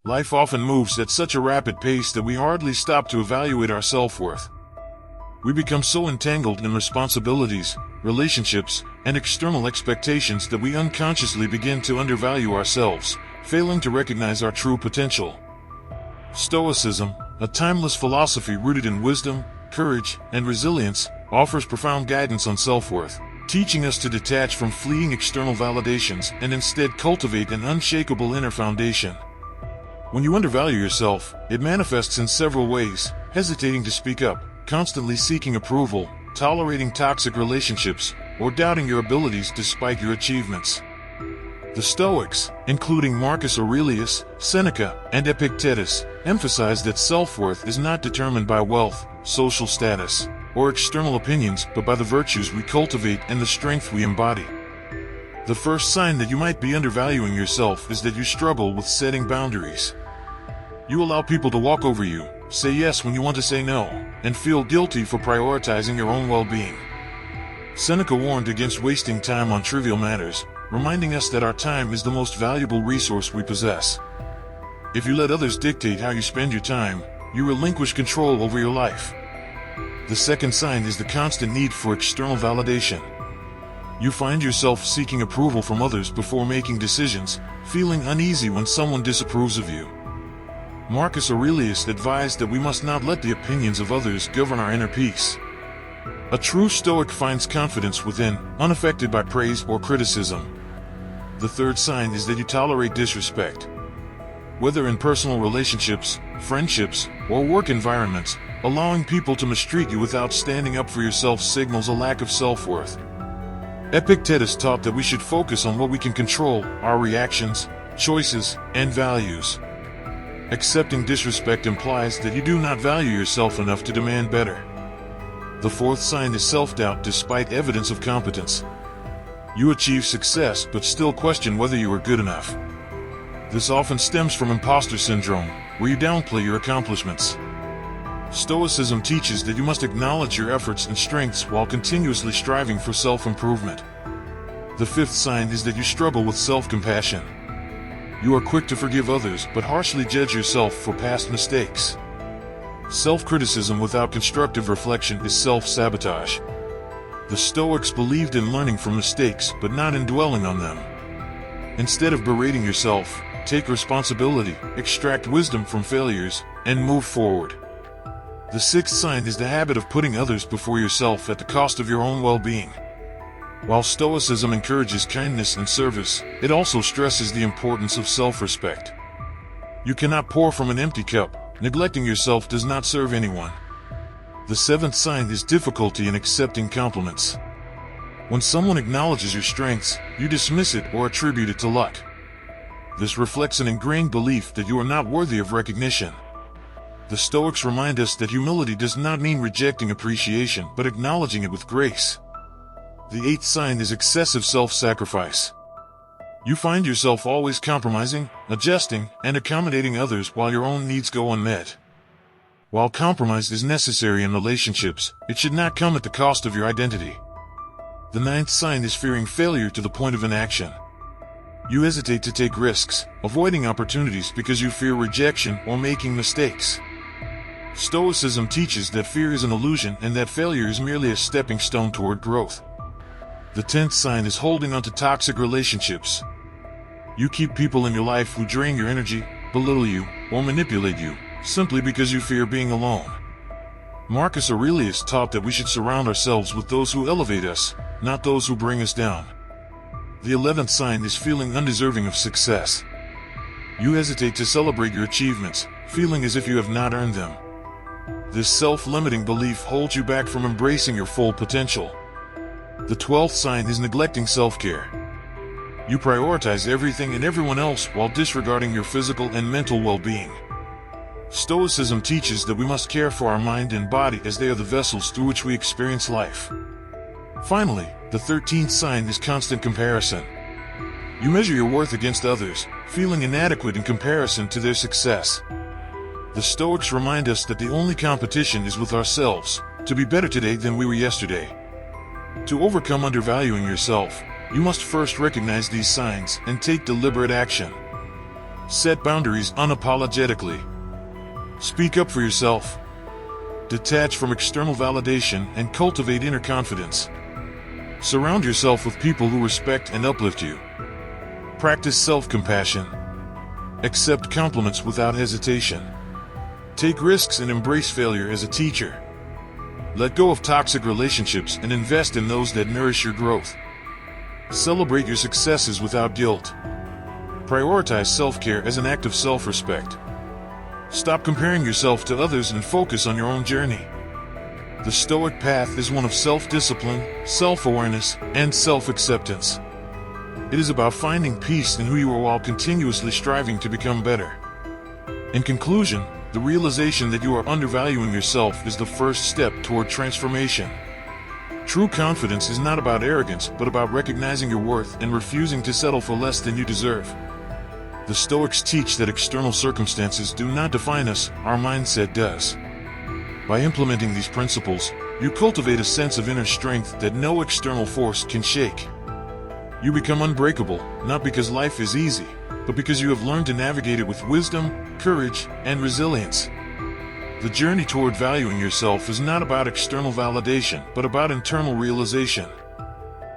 Life often moves at such a rapid pace that we hardly stop to evaluate our self-worth. We become so entangled in responsibilities, relationships, and external expectations that we unconsciously begin to undervalue ourselves, failing to recognize our true potential. Stoicism, a timeless philosophy rooted in wisdom, courage, and resilience, offers profound guidance on self-worth, teaching us to detach from fleeting external validations and instead cultivate an unshakable inner foundation. When you undervalue yourself, it manifests in several ways: hesitating to speak up, constantly seeking approval, tolerating toxic relationships, or doubting your abilities despite your achievements. The Stoics, including Marcus Aurelius, Seneca, and Epictetus, emphasize that self-worth is not determined by wealth, social status, or external opinions, but by the virtues we cultivate and the strength we embody. The first sign that you might be undervaluing yourself is that you struggle with setting boundaries. You allow people to walk over you, say yes when you want to say no, and feel guilty for prioritizing your own well-being. Seneca warned against wasting time on trivial matters, reminding us that our time is the most valuable resource we possess. If you let others dictate how you spend your time, you relinquish control over your life. The second sign is the constant need for external validation. You find yourself seeking approval from others before making decisions, feeling uneasy when someone disapproves of you. Marcus Aurelius advised that we must not let the opinions of others govern our inner peace. A true Stoic finds confidence within, unaffected by praise or criticism. The third sign is that you tolerate disrespect. Whether in personal relationships, friendships, or work environments, allowing people to mistreat you without standing up for yourself signals a lack of self-worth. Epictetus taught that we should focus on what we can control: our reactions, choices, and values. Accepting disrespect implies that you do not value yourself enough to demand better. The fourth sign is self-doubt despite evidence of competence. You achieve success but still question whether you are good enough. This often stems from imposter syndrome, where you downplay your accomplishments. Stoicism teaches that you must acknowledge your efforts and strengths while continuously striving for self-improvement. The fifth sign is that you struggle with self-compassion. You are quick to forgive others but harshly judge yourself for past mistakes. Self-criticism without constructive reflection is self-sabotage. The Stoics believed in learning from mistakes but not in dwelling on them. Instead of berating yourself, take responsibility, extract wisdom from failures, and move forward. The sixth sign is the habit of putting others before yourself at the cost of your own well-being. While Stoicism encourages kindness and service, it also stresses the importance of self-respect. You cannot pour from an empty cup. Neglecting yourself does not serve anyone. The seventh sign is difficulty in accepting compliments. When someone acknowledges your strengths, you dismiss it or attribute it to luck. This reflects an ingrained belief that you are not worthy of recognition. The Stoics remind us that humility does not mean rejecting appreciation but acknowledging it with grace. The eighth sign is excessive self-sacrifice. You find yourself always compromising, adjusting, and accommodating others while your own needs go unmet. While compromise is necessary in relationships, it should not come at the cost of your identity. The ninth sign is fearing failure to the point of inaction. You hesitate to take risks, avoiding opportunities because you fear rejection or making mistakes. Stoicism teaches that fear is an illusion and that failure is merely a stepping stone toward growth. The 10th sign is holding on to toxic relationships. You keep people in your life who drain your energy, belittle you, or manipulate you, simply because you fear being alone. Marcus Aurelius taught that we should surround ourselves with those who elevate us, not those who bring us down. The 11th sign is feeling undeserving of success. You hesitate to celebrate your achievements, feeling as if you have not earned them. This self-limiting belief holds you back from embracing your full potential. The 12th sign is neglecting self-care. You prioritize everything and everyone else while disregarding your physical and mental well-being. Stoicism teaches that we must care for our mind and body as they are the vessels through which we experience life. Finally, the 13th sign is constant comparison. You measure your worth against others, feeling inadequate in comparison to their success. The Stoics remind us that the only competition is with ourselves, to be better today than we were yesterday. To overcome undervaluing yourself, you must first recognize these signs and take deliberate action. Set boundaries unapologetically. Speak up for yourself. Detach from external validation and cultivate inner confidence. Surround yourself with people who respect and uplift you. Practice self-compassion. Accept compliments without hesitation. Take risks and embrace failure as a teacher. Let go of toxic relationships and invest in those that nourish your growth. Celebrate your successes without guilt. Prioritize self-care as an act of self-respect. Stop comparing yourself to others and focus on your own journey. The Stoic path is one of self-discipline, self-awareness, and self-acceptance. It is about finding peace in who you are while continuously striving to become better. In conclusion, the realization that you are undervaluing yourself is the first step toward transformation. True confidence is not about arrogance, but about recognizing your worth and refusing to settle for less than you deserve. The Stoics teach that external circumstances do not define us, our mindset does. By implementing these principles, you cultivate a sense of inner strength that no external force can shake. You become unbreakable, not because life is easy, but because you have learned to navigate it with wisdom, courage, and resilience. The journey toward valuing yourself is not about external validation, but about internal realization.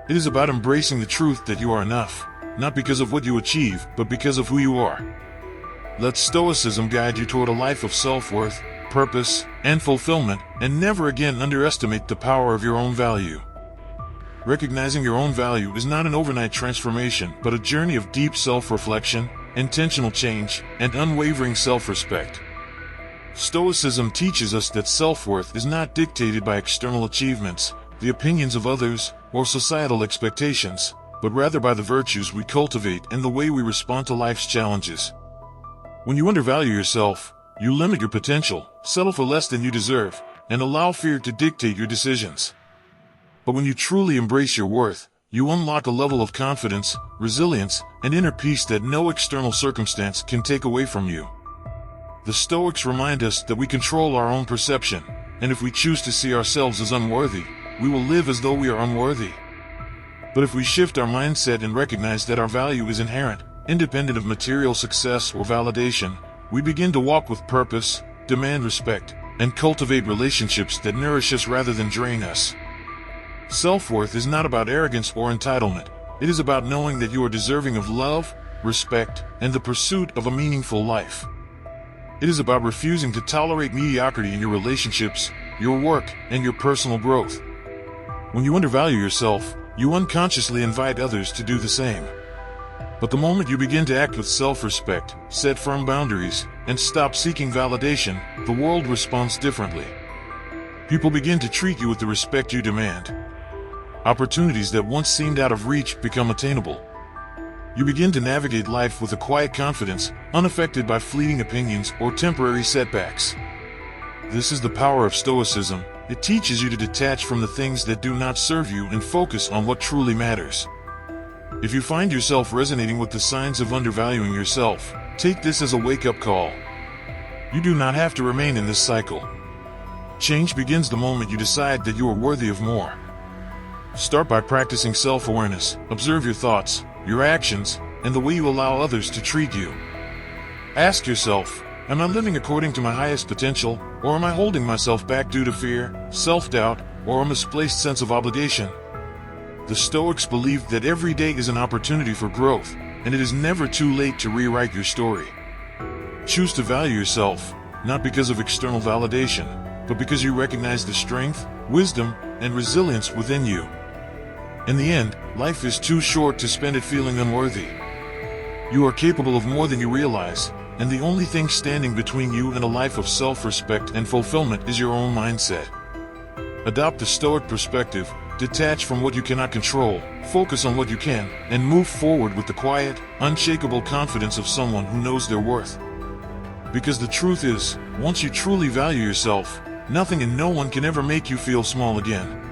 It is about embracing the truth that you are enough, not because of what you achieve, but because of who you are. Let Stoicism guide you toward a life of self-worth, purpose, and fulfillment, and never again underestimate the power of your own value. Recognizing your own value is not an overnight transformation, but a journey of deep self-reflection, intentional change, and unwavering self-respect. Stoicism teaches us that self-worth is not dictated by external achievements, the opinions of others, or societal expectations, but rather by the virtues we cultivate and the way we respond to life's challenges. When you undervalue yourself, you limit your potential, settle for less than you deserve, and allow fear to dictate your decisions. But when you truly embrace your worth, you unlock a level of confidence, resilience, and inner peace that no external circumstance can take away from you. The Stoics remind us that we control our own perception, and if we choose to see ourselves as unworthy, we will live as though we are unworthy. But if we shift our mindset and recognize that our value is inherent, independent of material success or validation, we begin to walk with purpose, demand respect, and cultivate relationships that nourish us rather than drain us. Self-worth is not about arrogance or entitlement. It is about knowing that you are deserving of love, respect, and the pursuit of a meaningful life. It is about refusing to tolerate mediocrity in your relationships, your work, and your personal growth. When you undervalue yourself, you unconsciously invite others to do the same. But the moment you begin to act with self-respect, set firm boundaries, and stop seeking validation, the world responds differently. People begin to treat you with the respect you demand. Opportunities that once seemed out of reach become attainable. You begin to navigate life with a quiet confidence, unaffected by fleeting opinions or temporary setbacks. This is the power of Stoicism. It teaches you to detach from the things that do not serve you and focus on what truly matters. If you find yourself resonating with the signs of undervaluing yourself, take this as a wake-up call. You do not have to remain in this cycle. Change begins the moment you decide that you are worthy of more. Start by practicing self-awareness. Observe your thoughts, your actions, and the way you allow others to treat you. Ask yourself, am I living according to my highest potential, or am I holding myself back due to fear, self-doubt, or a misplaced sense of obligation? The Stoics believed that every day is an opportunity for growth, and it is never too late to rewrite your story. Choose to value yourself, not because of external validation, but because you recognize the strength, wisdom, and resilience within you. In the end, life is too short to spend it feeling unworthy. You are capable of more than you realize, and the only thing standing between you and a life of self-respect and fulfillment is your own mindset. Adopt the Stoic perspective, detach from what you cannot control, focus on what you can, and move forward with the quiet, unshakable confidence of someone who knows their worth. Because the truth is, once you truly value yourself, nothing and no one can ever make you feel small again.